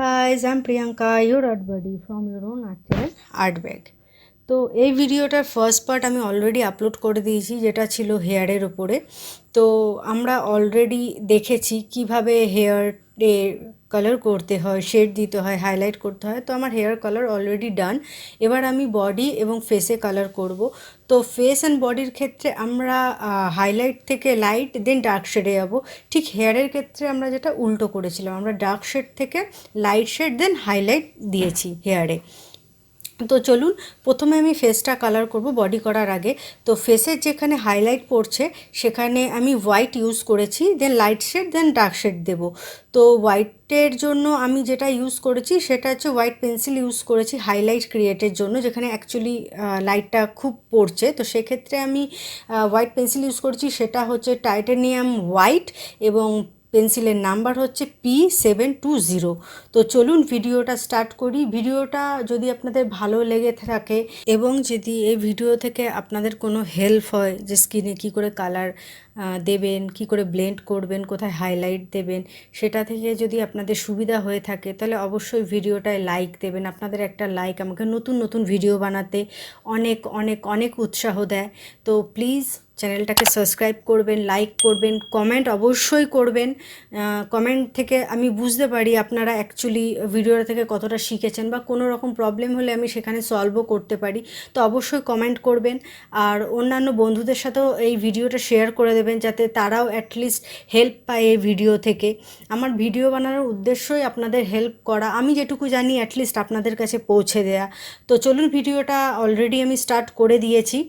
guys, I'm Priyanka, your art buddy from your own art channel Artbag. তো এই ভিডিওটার first part আমি already upload করে দিয়েছি, যেটা ছিল হেয়ারের উপরে। তো আমরা অলরেডি দেখেছি কিভাবে হেয়ারে কালার করতে হয়, শেড দিতে হয়, হাইলাইট করতে হয়। তো আমার হেয়ার কালার অলরেডি ডান। এবার আমি বডি এবং ফেসে কালার করব। তো ফেস অ্যান্ড বডির ক্ষেত্রে আমরা হাইলাইট থেকে লাইট দেন ডার্ক শেডে যাব। ঠিক হেয়ারের ক্ষেত্রে আমরা যেটা উল্টো করেছিলাম, আমরা ডার্ক শেড থেকে লাইট শেড দেন হাইলাইট দিয়েছি হেয়ারে। তো চলুন, প্রথমে আমি ফেসটা কালার করব বডি করার আগে। তো ফেসের যেখানে হাইলাইট পড়ছে সেখানে আমি হোয়াইট ইউজ করেছি, দেন লাইট শেড দেন ডার্ক শেড দেব। তো হোয়াইটের জন্য আমি যেটা ইউজ করেছি সেটা হচ্ছে হোয়াইট পেন্সিল ইউজ করেছি হাইলাইট ক্রিয়েটের জন্য, যেখানে অ্যাকচুয়ালি লাইটটা খুব পড়ছে। তো সেক্ষেত্রে আমি হোয়াইট পেন্সিল ইউজ করেছি, সেটা হচ্ছে টাইটানিয়াম হোয়াইট এবং পেন্সিলের নাম্বার হচ্ছে P720। তো চলুন ভিডিওটা স্টার্ট করি। ভিডিওটা যদি আপনাদের ভালো লেগে থাকে এবং যদি এই ভিডিও থেকে আপনাদের কোনো হেল্প হয়, যে স্কিনে কী করে কালার দেবেন, কি করে ব্লেন্ড করবেন, কোথায় হাইলাইট দেবেন, সেটা থেকে যদি আপনাদের সুবিধা হয়ে থাকে তাহলে অবশ্যই ভিডিওটায় লাইক দেবেন। আপনাদের একটা লাইক আমাকে নতুন নতুন ভিডিও বানাতে অনেক অনেক অনেক উৎসাহ দেয়। তো প্লিজ চ্যানেলটাকে সাবস্ক্রাইব করবেন, লাইক করবেন, কমেন্ট অবশ্যই করবেন। কমেন্ট থেকে আমি বুঝতে পারি আপনারা অ্যাকচুয়ালি ভিডিওটা থেকে কতটা শিখেছেন, বা কোনো রকম প্রবলেম হলে আমি সেখানে সলভও করতে পারি। তো অবশ্যই কমেন্ট করবেন, আর অন্যান্য বন্ধুদের সাথেও এই ভিডিওটা শেয়ার করে দেবেন, যাতে তারাও অ্যাটলিস্ট হেল্প পায় এই ভিডিও থেকে। আমার ভিডিও বানানোর উদ্দেশ্যই আপনাদের হেল্প করা, আমি যেটুকু জানি অ্যাটলিস্ট আপনাদের কাছে পৌঁছে দেয়া। তো চলুন, ভিডিওটা অলরেডি আমি স্টার্ট করে দিয়েছি।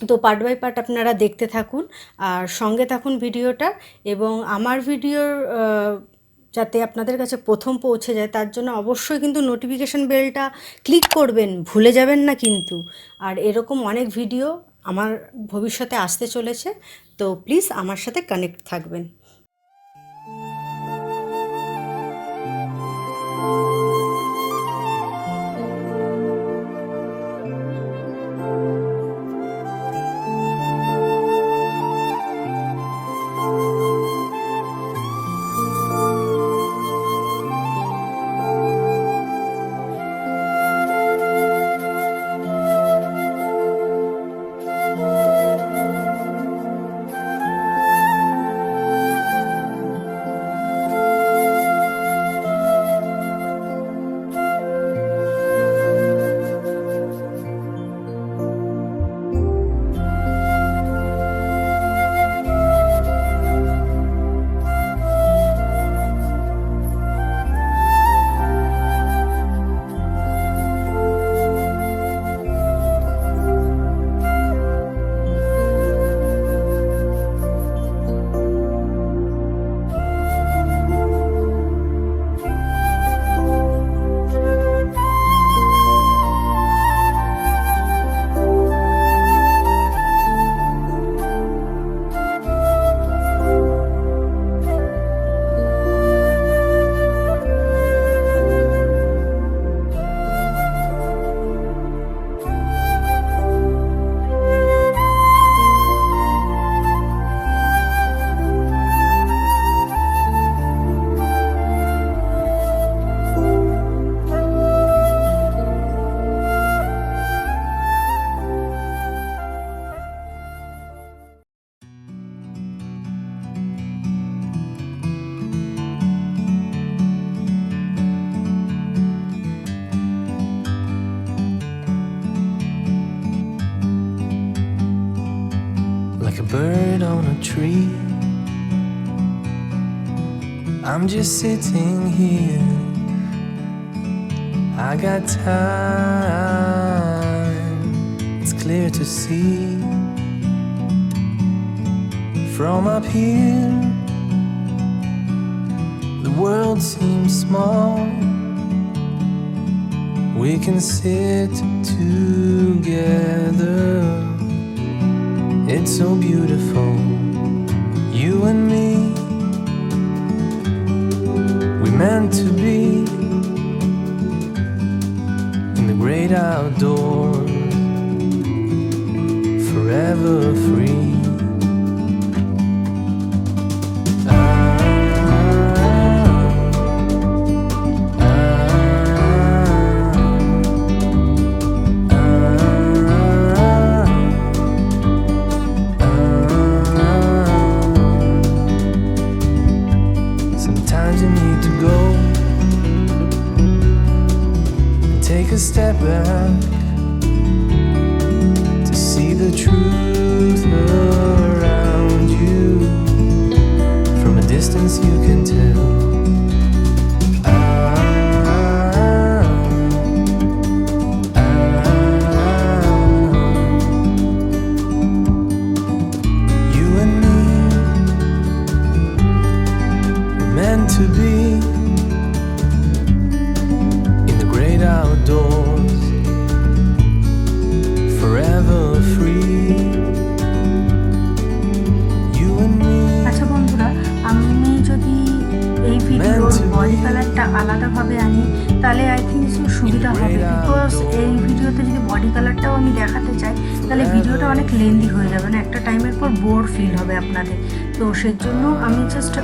তো পার্ট বাই পার্ট আপনারা দেখতে থাকুন আর সঙ্গে থাকুন ভিডিওটা। এবং আমার ভিডিওর যাতে আপনাদের কাছে প্রথম পৌঁছে যায় তার জন্য অবশ্যই কিন্তু নোটিফিকেশান বেলটা ক্লিক করবেন, ভুলে যাবেন না কিন্তু। আর এরকম অনেক ভিডিও আমার ভবিষ্যতে আসতে চলেছে, তো প্লিজ আমার সাথে কানেক্ট থাকবেন। Like a bird on a tree, I'm just sitting here. I got time, it's clear to see. From up here, the world seems small. We can sit together. It's so beautiful, you and me. We meant to be in the great outdoors, forever free. a step back to see the truth around you. From a distance you can tell. You and me were meant to be in the great outdoors, forever free. You and me. আচ্ছা বন্ধুরা, আমি যদি এই ভিডিওর body কালারটা আলাদাভাবে আনি তাহলে আই থিঙ্ক সুবিধা হবে, বিকজ এই ভিডিওতে যদি বডি কালারটাও আমি দেখাতে চাই তাহলে ভিডিওটা অনেক লেন্দি হয়ে যাবে না, একটা টাইমের পর বোর ফিল হবে আপনাদের। তো সেজন্য আমি জাস্ট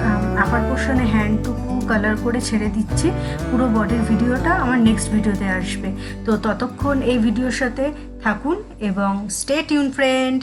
আপার পোর্শনে হ্যান্ডটুকু কালার করে ছেড়ে দিচ্ছি, পুরো বডির ভিডিওটা আমার নেক্সট ভিডিওতে আসবে। তো ততক্ষণ এই ভিডিওর সাথে থাকুন এবং স্টে টিউন ফ্রেন্ড।